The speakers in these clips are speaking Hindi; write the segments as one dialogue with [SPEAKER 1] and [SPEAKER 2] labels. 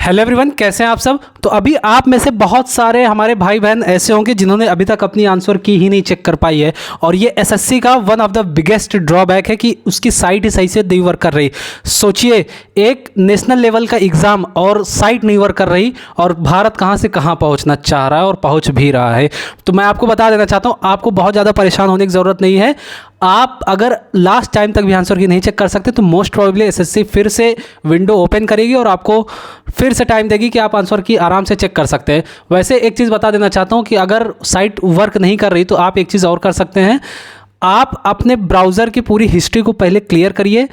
[SPEAKER 1] हेलो एवरीवन, कैसे हैं आप सब। तो अभी आप में से बहुत सारे हमारे भाई बहन ऐसे होंगे जिन्होंने अभी तक अपनी आंसर की ही नहीं चेक कर पाई है। और ये एसएससी का one of the biggest drawback है कि उसकी साइट ही सही से नहीं वर्क कर रही। सोचिए, एक नेशनल लेवल का एग्ज़ाम और साइट नहीं वर्क कर रही, और भारत कहाँ से कहाँ पहुँचना चाह रहा है और पहुँच भी रहा है। तो मैं आपको बता देना चाहता हूँ, आपको बहुत ज़्यादा परेशान होने की ज़रूरत नहीं है। आप अगर लास्ट टाइम तक भी आंसर की नहीं चेक कर सकते तो मोस्ट प्रोबेबली एसएससी फिर से विंडो ओपन करेगी और आपको फिर से टाइम देगी कि आप आंसर की आराम से चेक कर सकते हैं। वैसे एक चीज़ बता देना चाहता हूं कि अगर साइट वर्क नहीं कर रही तो आप एक चीज़ और कर सकते हैं। आप अपने ब्राउज़र की पूरी हिस्ट्री को पहले क्लियर करिए,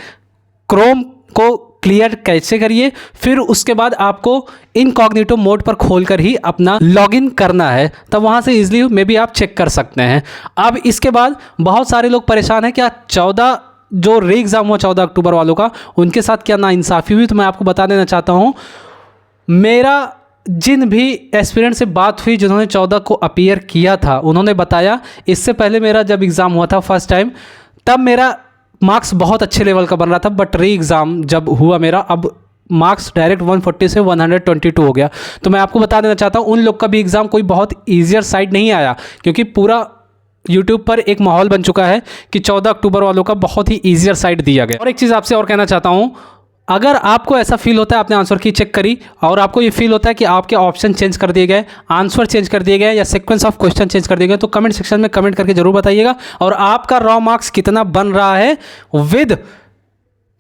[SPEAKER 1] क्रोम को क्लियर कैसे करिए, फिर उसके बाद आपको इनकॉग्निटो मोड पर खोलकर ही अपना लॉगिन करना है, तब वहाँ से इजीली मे बी आप चेक कर सकते हैं। अब इसके बाद बहुत सारे लोग परेशान हैं, क्या 14 जो री एग्ज़ाम हुआ 14 अक्टूबर वालों का, उनके साथ क्या नाइंसाफ़ी हुई। तो मैं आपको बता देना चाहता हूँ, मेरा जिन भी एस्पिरेंट से बात हुई जिन्होंने 14 को अपीयर किया था, उन्होंने बताया इससे पहले मेरा जब एग्ज़ाम हुआ था फर्स्ट टाइम, तब मेरा मार्क्स बहुत अच्छे लेवल का बन रहा था, बट री एग्ज़ाम जब हुआ मेरा, अब मार्क्स डायरेक्ट 140 से 122 हो गया। तो मैं आपको बता देना चाहता हूँ, उन लोग का भी एग्ज़ाम कोई बहुत ईजियर साइड नहीं आया, क्योंकि पूरा यूट्यूब पर एक माहौल बन चुका है कि 14 अक्टूबर वालों का बहुत ही ईजियर साइड दिया गया। और एक चीज़ आपसे और कहना चाहता हूँ, अगर आपको ऐसा फील होता है आपने आंसर की चेक करी और आपको ये फील होता है कि आपके ऑप्शन चेंज कर दिए गए, आंसर चेंज कर दिए गए या सीक्वेंस ऑफ क्वेश्चन चेंज कर दिए गए, तो कमेंट सेक्शन में कमेंट करके जरूर बताइएगा। और आपका रॉ मार्क्स कितना बन रहा है विद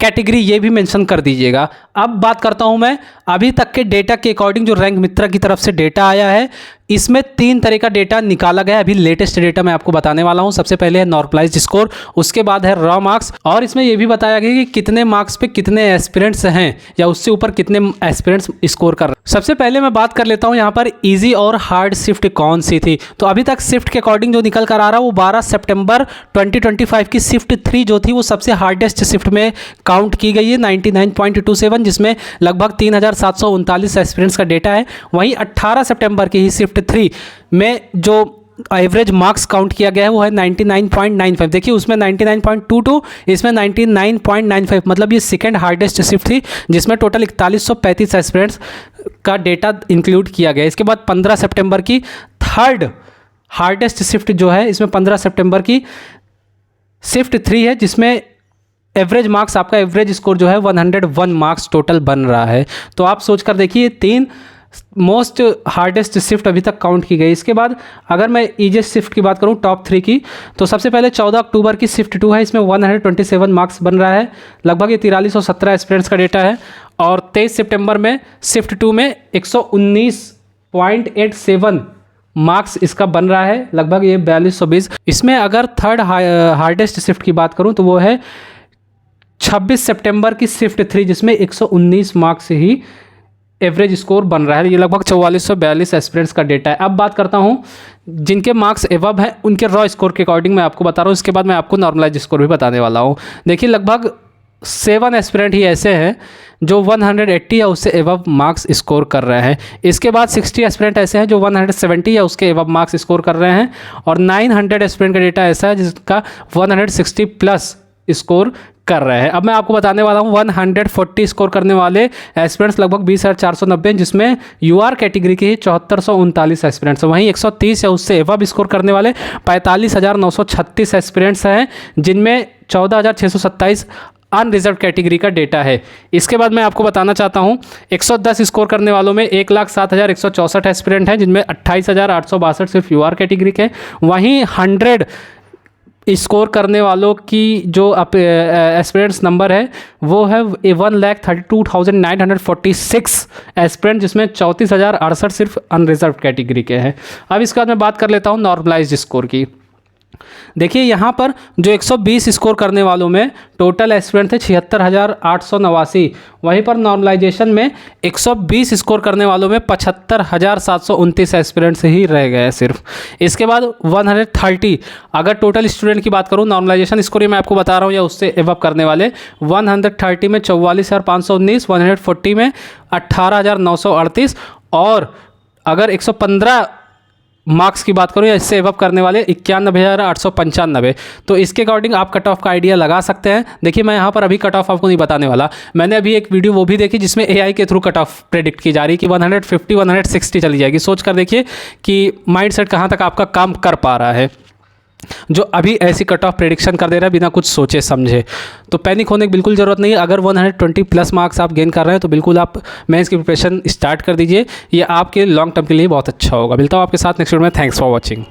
[SPEAKER 1] कैटेगरी ये भी मेंशन कर दीजिएगा। अब बात करता हूं मैं अभी तक के डेटा के अकॉर्डिंग, जो रैंक मित्रा की तरफ से डेटा आया है, इसमें 3 तरह का डेटा निकाला गया है। अभी लेटेस्ट डेटा मैं आपको बताने वाला हूं। सबसे पहले है नॉर्मलाइज्ड स्कोर, उसके बाद है रॉ मार्क्स, और इसमें यह भी बताया गया कि कितने मार्क्स पे कितने एस्पिरेंट्स हैं या उससे ऊपर कितने एस्पिरेंट्स स्कोर कर रहे हैं। सबसे पहले मैं बात कर लेता हूं यहाँ पर ईजी और हार्ड शिफ्ट कौन सी थी। तो अभी तक शिफ्ट के अकॉर्डिंग जो निकल कर आ रहा है वो 12 सितंबर 2025 की शिफ्ट 3 जो थी वो सबसे हार्डेस्ट शिफ्ट में काउंट की गई है 99.27, जिसमें लगभग 3739 एस्पिरेंट्स का डेटा है। वहीं 18 सितंबर की ही शिफ्ट 3 में जो एवरेज मार्क्स काउंट किया गया है वो है 99.95। देखिए, उसमें 99.22, इसमें 99.95, मतलब ये सेकेंड हार्डेस्ट शिफ्ट थी जिसमें टोटल 4135 एस्पिरेंट्स का डेटा इंक्लूड किया गया। इसके बाद 15 सितंबर की थर्ड हार्डेस्ट शिफ्ट जो है, इसमें 15 सितंबर की शिफ्ट 3 है, जिसमें एवरेज मार्क्स, आपका एवरेज स्कोर जो है 101 मार्क्स टोटल बन रहा है। तो आप सोच कर देखिए, 3 मोस्ट हार्डेस्ट शिफ्ट अभी तक काउंट की गई। इसके बाद अगर मैं ईजीएस्ट शिफ्ट की बात करूं टॉप 3 की, तो सबसे पहले 14 अक्टूबर की शिफ्ट 2 है, इसमें 127 मार्क्स बन रहा है, लगभग ये 4317 एस्पिरेंट्स का डेटा है। और 23 सितंबर में शिफ्ट 2 में 119.87 मार्क्स इसका बन रहा है, लगभग ये 4220। इसमें अगर थर्ड हार्डेस्ट शिफ्ट की बात करूं तो वो है 26 सितंबर की शिफ्ट 3, जिसमें 119 मार्क्स ही एवरेज स्कोर बन रहा है, ये लगभग 4442 एस्पिरेंट्स का डेटा है। अब बात करता हूँ जिनके मार्क्स एवब हैं उनके रॉ स्कोर के अकॉर्डिंग मैं आपको बता रहा हूँ। इसके बाद मैं आपको नॉर्मलाइज स्कोर भी बताने वाला हूँ। देखिए, लगभग 7 एस्पिरेंट ही ऐसे हैं जो 180 या उससे एवब मार्क्स स्कोर कर रहे हैं। इसके बाद 60 एस्पिरेंट ऐसे हैं जो 170 या उसके एवब मार्क्स स्कोर कर रहे हैं, और 900 एस्पिरेंट का डेटा ऐसा है जिसका 160 प्लस स्कोर कर रहे हैं। अब मैं आपको बताने वाला हूँ 140 स्कोर करने वाले एस्पिरेंट्स लगभग 20,490, जिसमें यूआर कैटेगरी के ही 7439 एस्पिरेंट्स, वहीं 130 या उससे एवब स्कोर करने वाले 45,936 एस्पिरेंट्स हैं, जिनमें 14,627 अनरिजर्व कैटेगरी का डेटा है। इसके बाद मैं आपको बताना चाहता हूँ 110 स्कोर करने वालों में 1,07,164 एस्पिरेंट हैं, जिनमें 28,862 सिर्फ यूआर कैटेगरी के। वहीं 100 स्कोर करने वालों की जो एस्पिरेंट्स नंबर है वो है 1,32,946 एस्पिरेंट, जिसमें 34,068 सिर्फ अनरिजर्व कैटेगरी के हैं। अब इसके बाद मैं बात कर लेता हूँ नॉर्मलाइज्ड स्कोर की। देखिए, यहाँ पर जो 120 स्कोर करने वालों में टोटल एस्पिरेंट थे 76,889, वहीं पर नॉर्मलाइजेशन में 120 स्कोर करने वालों में 75,729 एस्पिरेंट्स ही रह गए सिर्फ। इसके बाद 130, अगर टोटल स्टूडेंट की बात करूँ, नॉर्मलाइजेशन स्कोर ही मैं आपको बता रहा हूँ या उससे एवब करने वाले, 130 में 44,519, 140 में 18,938, और अगर 115 मार्क्स की बात करूँ या इससे एवब करने वाले 91,895, तो इसके अकॉर्डिंग आप कट ऑफ का आइडिया लगा सकते हैं। देखिए मैं यहाँ पर अभी कट ऑफ आपको नहीं बताने वाला, मैंने अभी एक वीडियो वो भी देखी जिसमें AI के थ्रू कट ऑफ प्रेडिक्ट की जा रही है कि 150 160 चली जाएगी। सोच कर देखिए कि माइंडसेट कहाँ तक आपका काम कर पा रहा है, जो अभी ऐसी कट ऑफ प्रेडिक्शन कर दे रहा है बिना कुछ सोचे समझे। तो पैनिक होने की बिल्कुल ज़रूरत नहीं है। अगर 120 प्लस मार्क्स आप गेन कर रहे हैं तो बिल्कुल आप मेंस की प्रिपरेशन स्टार्ट कर दीजिए, ये आपके लॉन्ग टर्म के लिए बहुत अच्छा होगा। मिलता हूँ आपके साथ नेक्स्ट वीडियो में। Thanks for watching.